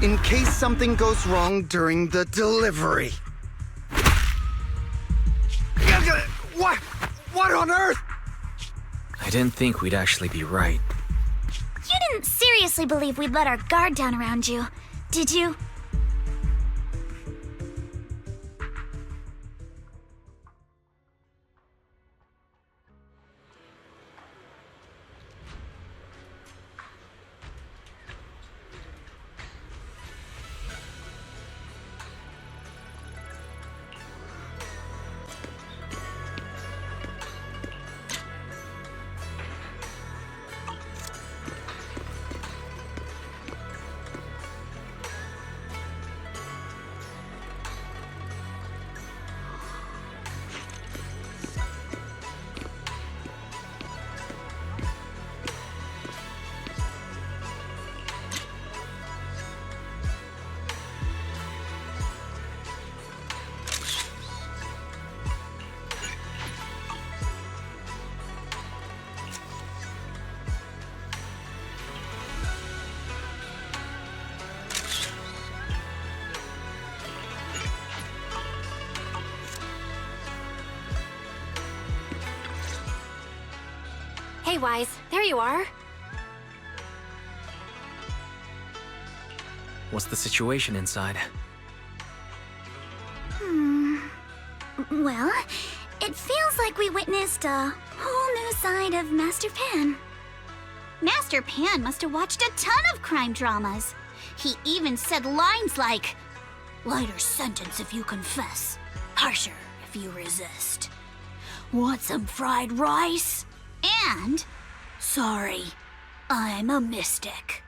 [SPEAKER 11] In case something goes wrong during the delivery. What on earth?
[SPEAKER 3] I didn't think we'd actually be right.
[SPEAKER 9] You didn't seriously believe we'd let our guard down around you, did you? Hey, Wise, there you are.
[SPEAKER 3] What's the situation inside?
[SPEAKER 9] Well, it feels like we witnessed a whole new side of Master Pan.
[SPEAKER 2] Master Pan must have watched a ton of crime dramas. He even said lines like, "Lighter sentence if you confess, harsher if you resist. Want some fried rice?" And, "Sorry, I'm a mystic."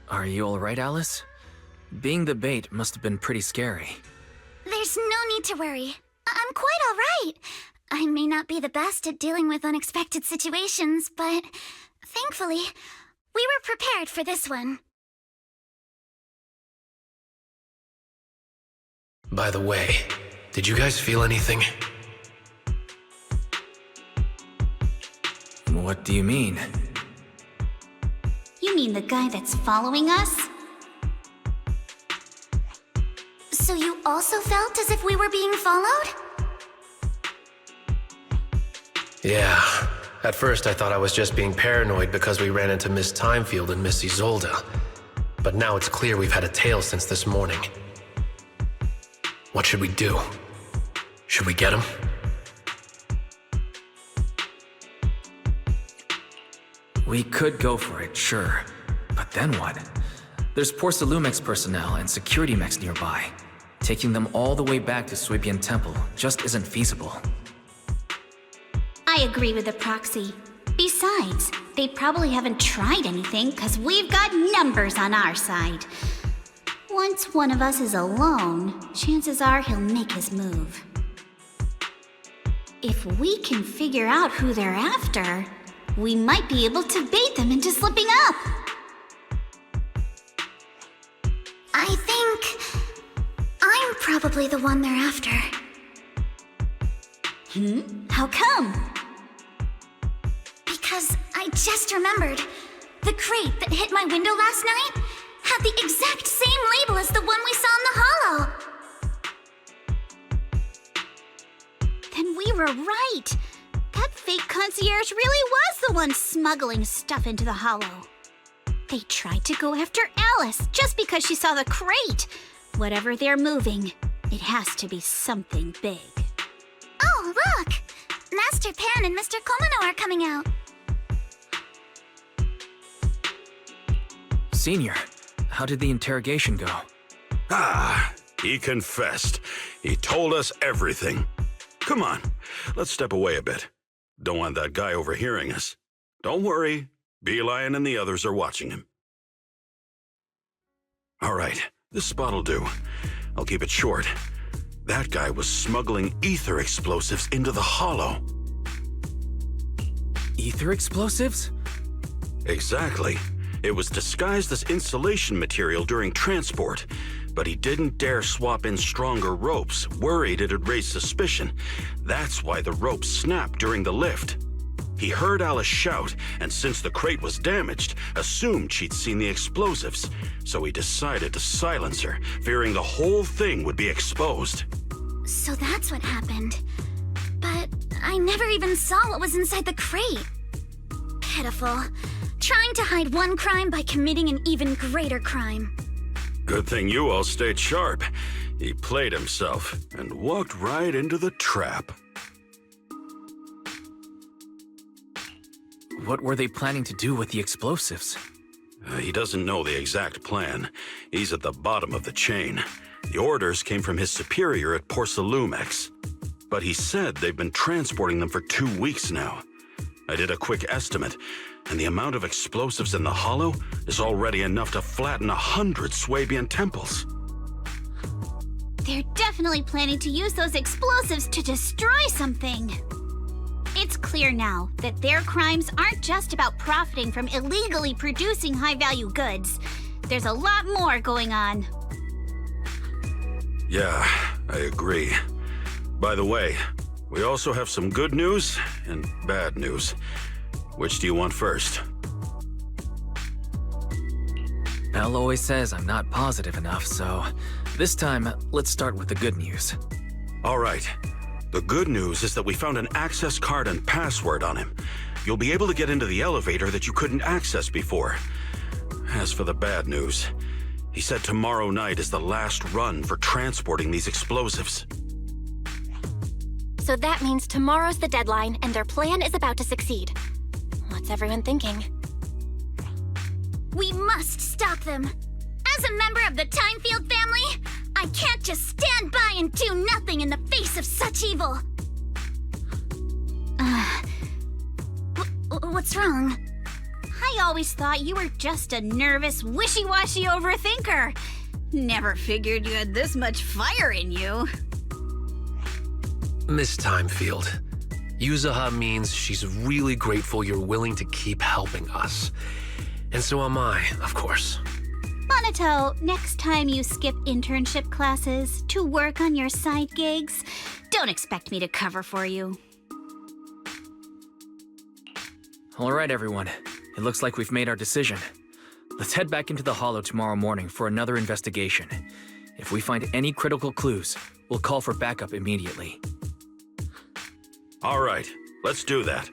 [SPEAKER 3] Are you alright, Alice? Being the bait must have been pretty scary.
[SPEAKER 9] There's no need to worry. I'm quite all right. I may not be the best at dealing with unexpected situations, but thankfully, we were prepared for this one.
[SPEAKER 8] By the way, did you guys feel anything?
[SPEAKER 3] What do you mean?
[SPEAKER 2] You mean the guy that's following us?
[SPEAKER 9] So you also felt as if we were being followed?
[SPEAKER 8] Yeah. At first I thought I was just being paranoid because we ran into Miss Timefield and Miss Isolde. But now it's clear we've had a tail since this morning. What should we do? Should we get him?
[SPEAKER 3] We could go for it, sure. But then what? There's Porcelume's personnel and security mechs nearby. Taking them all the way back to Suibian Temple just isn't feasible.
[SPEAKER 2] I agree with the proxy. Besides, they probably haven't tried anything because we've got numbers on our side. Once one of us is alone, chances are he'll make his move. If we can figure out who they're after, we might be able to bait them into slipping up.
[SPEAKER 9] I think I'm probably the one they're after.
[SPEAKER 2] How come?
[SPEAKER 9] Because I just remembered. The crate that hit my window last night had the exact same label as the one we saw in the hollow.
[SPEAKER 2] Then we were right. That fake concierge really was the one smuggling stuff into the hollow. They tried to go after Alice just because she saw the crate. Whatever they're moving, it has to be something big.
[SPEAKER 9] Oh, look! Master Pan and Mr. Komano are coming out.
[SPEAKER 3] Senior, how did the interrogation go?
[SPEAKER 12] He confessed. He told us everything. Come on, let's step away a bit. Don't want that guy overhearing us. Don't worry, Beelion and the others are watching him. All right, this spot'll do. I'll keep it short. That guy was smuggling ether explosives into the hollow.
[SPEAKER 3] Ether explosives?
[SPEAKER 12] Exactly. It was disguised as insulation material during transport, but he didn't dare swap in stronger ropes, worried it'd raise suspicion. That's why the ropes snapped during the lift. He heard Alice shout, and since the crate was damaged, assumed she'd seen the explosives, so he decided to silence her, fearing the whole thing would be exposed.
[SPEAKER 9] So that's what happened. But I never even saw what was inside the crate. Pitiful. Trying to hide one crime by committing an even greater crime.
[SPEAKER 12] Good thing you all stayed sharp. He played himself and walked right into the trap.
[SPEAKER 3] What were they planning to do with the explosives?
[SPEAKER 12] He doesn't know the exact plan. He's at the bottom of the chain. The orders came from his superior at Porcelume. But he said they've been transporting them for 2 weeks now. I did a quick estimate, and the amount of explosives in the hollow is already enough to flatten 100 Suibian temples.
[SPEAKER 2] They're definitely planning to use those explosives to destroy something. It's clear now that their crimes aren't just about profiting from illegally producing high-value goods. There's a lot more going on.
[SPEAKER 12] Yeah, I agree. By the way, we also have some good news and bad news. Which do you want first?
[SPEAKER 3] Belle always says I'm not positive enough, so this time, let's start with the good news.
[SPEAKER 12] All right. The good news is that we found an access card and password on him. You'll be able to get into the elevator that you couldn't access before. As for the bad news, he said tomorrow night is the last run for transporting these explosives.
[SPEAKER 9] So that means tomorrow's the deadline and their plan is about to succeed. What's everyone thinking?
[SPEAKER 2] We must stop them. As a member of the Timefield family, I can't just stand by and do nothing in the face of such evil.
[SPEAKER 9] What's wrong?
[SPEAKER 2] I always thought you were just a nervous, wishy-washy overthinker. Never figured you had this much fire in you.
[SPEAKER 8] Miss Timefield, Yuzaha means she's really grateful you're willing to keep helping us. And so am I, of course.
[SPEAKER 2] On Monato, next time you skip internship classes to work on your side gigs, don't expect me to cover for you.
[SPEAKER 3] All right, everyone. It looks like we've made our decision. Let's head back into the Hollow tomorrow morning for another investigation. If we find any critical clues, we'll call for backup immediately.
[SPEAKER 12] All right, let's do that.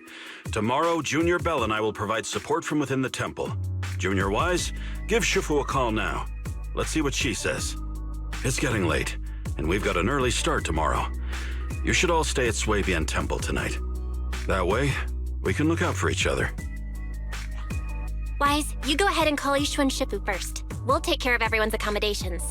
[SPEAKER 12] Tomorrow, Junior Bell and I will provide support from within the temple. Junior Wise, give Shifu a call now. Let's see what she says. It's getting late, and we've got an early start tomorrow. You should all stay at Swabian Temple tonight. That way, we can look out for each other.
[SPEAKER 9] Wise, you go ahead and call Ishu and Shifu first. We'll take care of everyone's accommodations.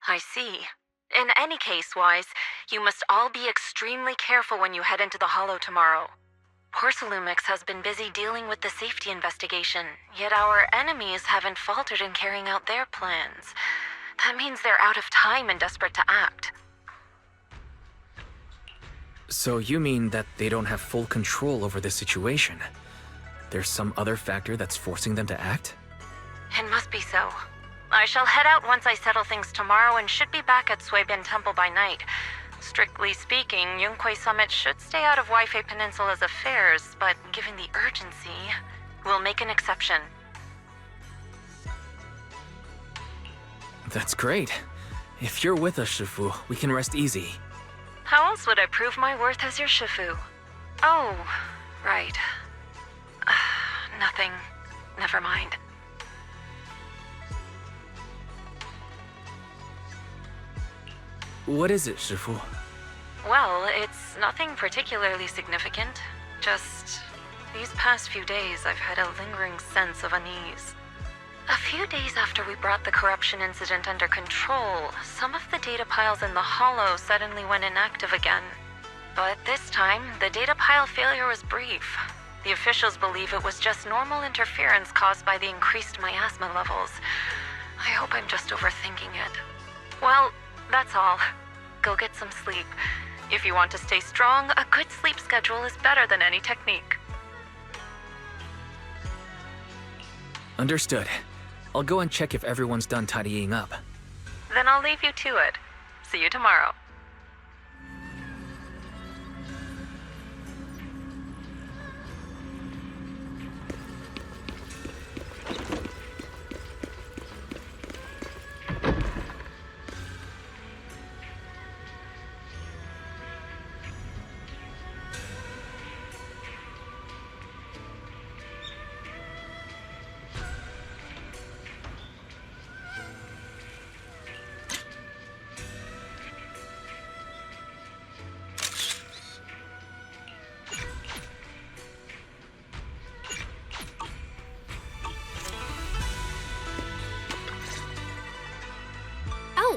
[SPEAKER 13] I see. In any case, Wise, you must all be extremely careful when you head into the Hollow tomorrow. Porcelumix has been busy dealing with the safety investigation, yet our enemies haven't faltered in carrying out their plans. That means they're out of time and desperate to act.
[SPEAKER 3] So you mean that they don't have full control over the situation? There's some other factor that's forcing them to act?
[SPEAKER 13] It must be so. I shall head out once I settle things tomorrow and should be back at Swabian Temple by night. Strictly speaking, Yunquay Summit should stay out of Waifei Peninsula's affairs, but given the urgency, we'll make an exception.
[SPEAKER 3] That's great. If you're with us, Shifu, we can rest easy.
[SPEAKER 13] How else would I prove my worth as your Shifu? Oh, right. Nothing. Never mind.
[SPEAKER 3] What is it, Shifu?
[SPEAKER 13] Well, it's nothing particularly significant. Just these past few days, I've had a lingering sense of unease. A few days after we brought the corruption incident under control, some of the data piles in the Hollow suddenly went inactive again. But this time, the data pile failure was brief. The officials believe it was just normal interference caused by the increased miasma levels. I hope I'm just overthinking it. Well, that's all. Go get some sleep. If you want to stay strong, a good sleep schedule is better than any technique.
[SPEAKER 3] Understood. I'll go and check if everyone's done tidying up.
[SPEAKER 13] Then I'll leave you to it. See you tomorrow.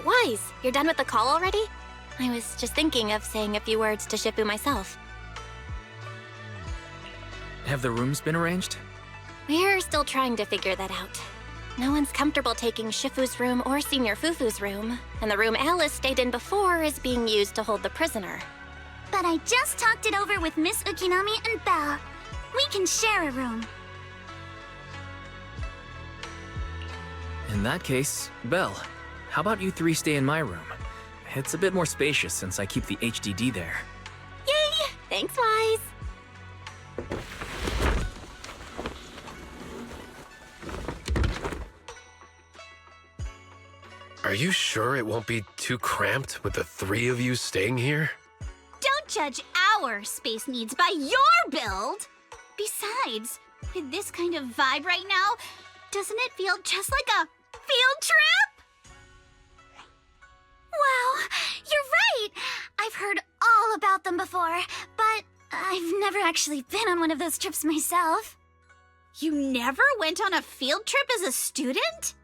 [SPEAKER 9] Wise, you're done with the call already? I was just thinking of saying a few words to Shifu myself.
[SPEAKER 3] Have the rooms been arranged?
[SPEAKER 9] We're still trying to figure that out. No one's comfortable taking Shifu's room or Senior Fufu's room, and the room Alice stayed in before is being used to hold the prisoner.
[SPEAKER 2] But I just talked it over with Miss Ukinami and Belle. We can share a room.
[SPEAKER 3] In that case, Belle, how about you three stay in my room? It's a bit more spacious since I keep the HDD there.
[SPEAKER 9] Yay! Thanks, Wise.
[SPEAKER 8] Are you sure it won't be too cramped with the three of you staying here?
[SPEAKER 2] Don't judge our space needs by your build! Besides, with this kind of vibe right now, doesn't it feel just like a field trip?
[SPEAKER 4] Wow, you're right! I've heard all about them before, but I've never actually been on one of those trips myself.
[SPEAKER 2] You never went on a field trip as a student?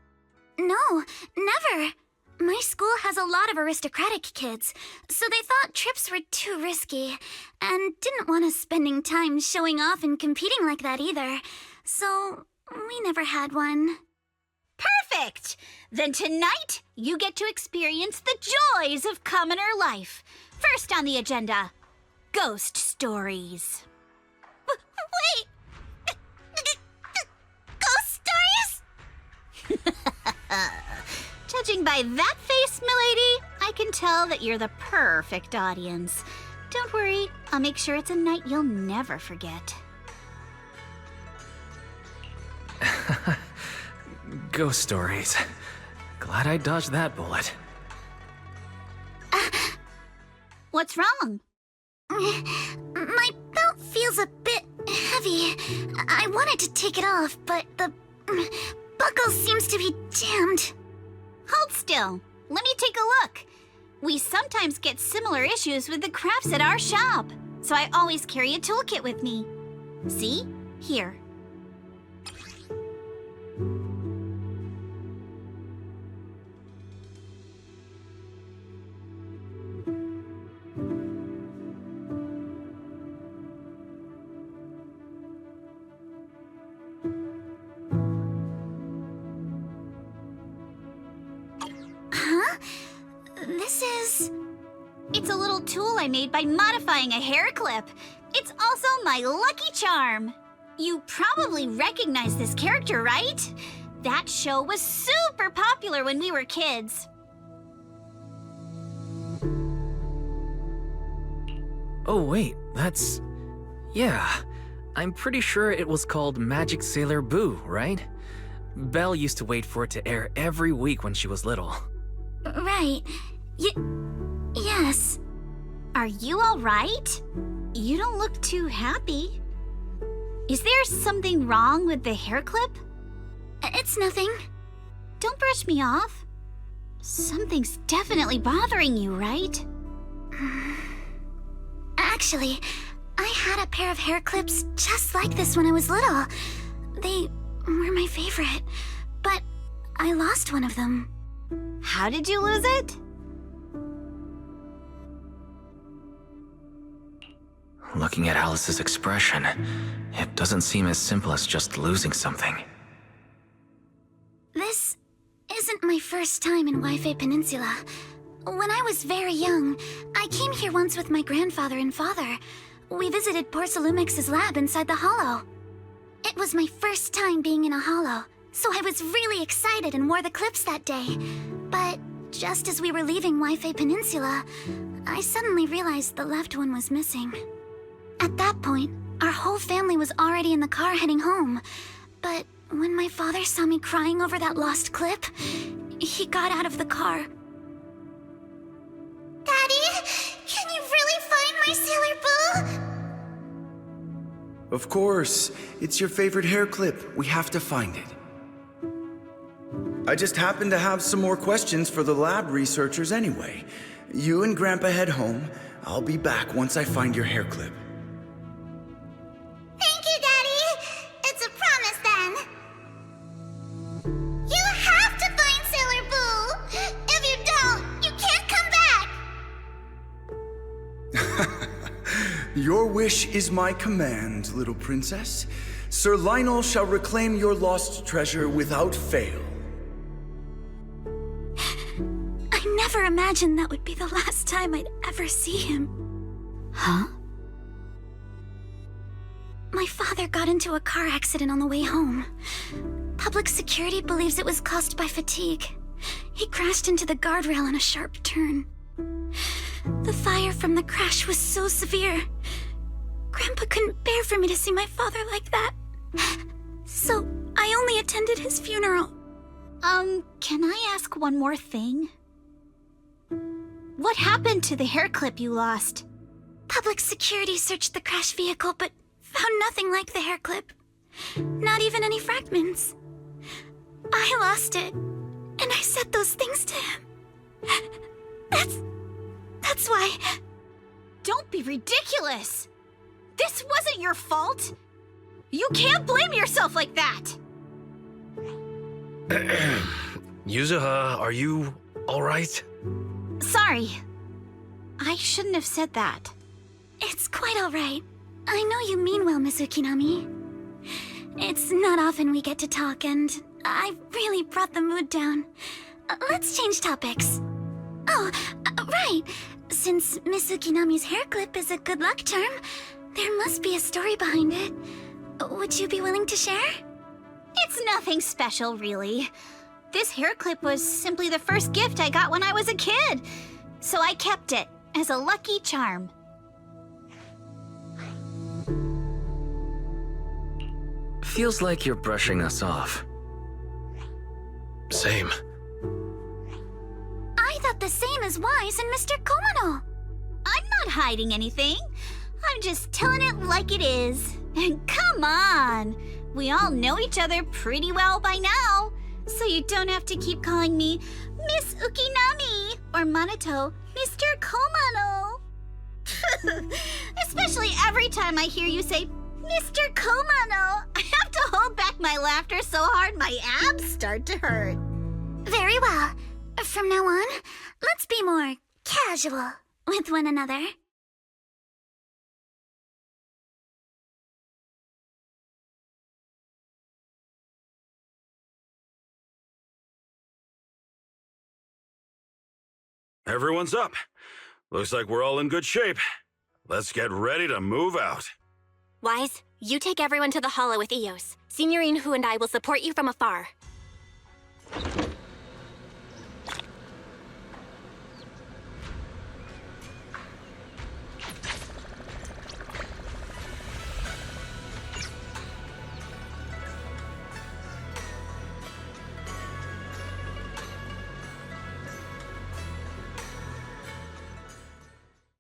[SPEAKER 4] No, never. My school has a lot of aristocratic kids, so they thought trips were too risky, and didn't want us spending time showing off and competing like that either. So, we never had one.
[SPEAKER 2] Perfect! Then tonight, you get to experience the joys of commoner life. First on the agenda, ghost stories.
[SPEAKER 4] Wait! Ghost stories?
[SPEAKER 2] Judging by that face, milady, I can tell that you're the perfect audience. Don't worry, I'll make sure it's a night you'll never forget.
[SPEAKER 3] Ghost stories. Glad I dodged that bullet.
[SPEAKER 2] What's wrong?
[SPEAKER 4] My belt feels a bit heavy. I wanted to take it off, but the buckle seems to be jammed.
[SPEAKER 2] Hold still. Let me take a look. We sometimes get similar issues with the crafts at our shop, so I always carry a toolkit with me. See? Here. It's a little tool I made by modifying a hair clip. It's also my lucky charm. You probably recognize this character, right? That show was super popular when we were kids.
[SPEAKER 3] Oh wait, that's... Yeah, I'm pretty sure it was called Magic Sailor Boo, right? Belle used to wait for it to air every week when she was little.
[SPEAKER 4] Right. Yes.
[SPEAKER 2] Are you all right? You don't look too happy. Is there something wrong with the hair clip?
[SPEAKER 4] It's nothing.
[SPEAKER 2] Don't brush me off. Something's definitely bothering you, right?
[SPEAKER 4] Actually, I had a pair of hair clips just like this when I was little. They were my favorite, but I lost one of them.
[SPEAKER 2] How did you lose it?
[SPEAKER 3] Looking at Alice's expression, it doesn't seem as simple as just losing something.
[SPEAKER 4] This isn't my first time in Wi-Fi Peninsula. When I was very young, I came here once with my grandfather and father. We visited Porcelumex's lab inside the Hollow. It was my first time being in a Hollow, so I was really excited and wore the clips that day. But just as we were leaving Wi-Fi Peninsula, I suddenly realized the left one was missing. At that point, our whole family was already in the car heading home. But when my father saw me crying over that lost clip, he got out of the car. Daddy, can you really find my Sailor Boo?
[SPEAKER 14] Of course. It's your favorite hair clip. We have to find it. I just happen to have some more questions for the lab researchers anyway. You and Grandpa head home. I'll be back once I find your hair clip.
[SPEAKER 4] Thank you, Daddy. It's a promise then. You have to find Sailor Boo. If you don't, you can't come back.
[SPEAKER 14] Your wish is my command, little princess. Sir Lionel shall reclaim your lost treasure without fail.
[SPEAKER 4] I never imagined that would be the last time I'd ever see him.
[SPEAKER 2] Huh?
[SPEAKER 4] My father got into a car accident on the way home.
[SPEAKER 2] Public security believes it was caused by fatigue. He crashed into the guardrail on a sharp turn. The fire from the crash was so severe. Grandpa couldn't bear for me to see my father like that. So I only attended his funeral.
[SPEAKER 15] Can I ask one more thing? What happened to the hair clip you lost?
[SPEAKER 2] Public security searched the crash vehicle, but found nothing like the hair clip. Not even any fragments. I lost it, and I said those things to him. That's why...
[SPEAKER 15] Don't be ridiculous! This wasn't your fault! You can't blame yourself like that!
[SPEAKER 8] Yuzuha, are you alright?
[SPEAKER 15] Sorry. I shouldn't have said that.
[SPEAKER 2] It's quite alright. I know you mean well, Miss Ukinami. It's not often we get to talk, and I really brought the mood down. Let's change topics. Oh, right. Since Miss Ukinami's hair clip is a good luck charm, there must be a story behind it. Would you be willing to share?
[SPEAKER 15] It's nothing special, really. This hair clip was simply the first gift I got when I was a kid. So I kept it as a lucky charm.
[SPEAKER 3] Feels like you're brushing us off.
[SPEAKER 8] Same.
[SPEAKER 2] I thought the same as Wise and Mr. Komano.
[SPEAKER 15] I'm not hiding anything. I'm just telling it like it is. And come on! We all know each other pretty well by now. So you don't have to keep calling me Miss Ukinami or Minato Mr. Komano. Especially every time I hear you say Mr. Komano, I have to hold back my laughter so hard my abs start to hurt.
[SPEAKER 2] Very well. From now on, let's be more casual with one another.
[SPEAKER 12] Everyone's up. Looks like we're all in good shape. Let's get ready to move out.
[SPEAKER 9] Wise, you take everyone to the hollow with Eos. Signorine Hu and I will support you from afar.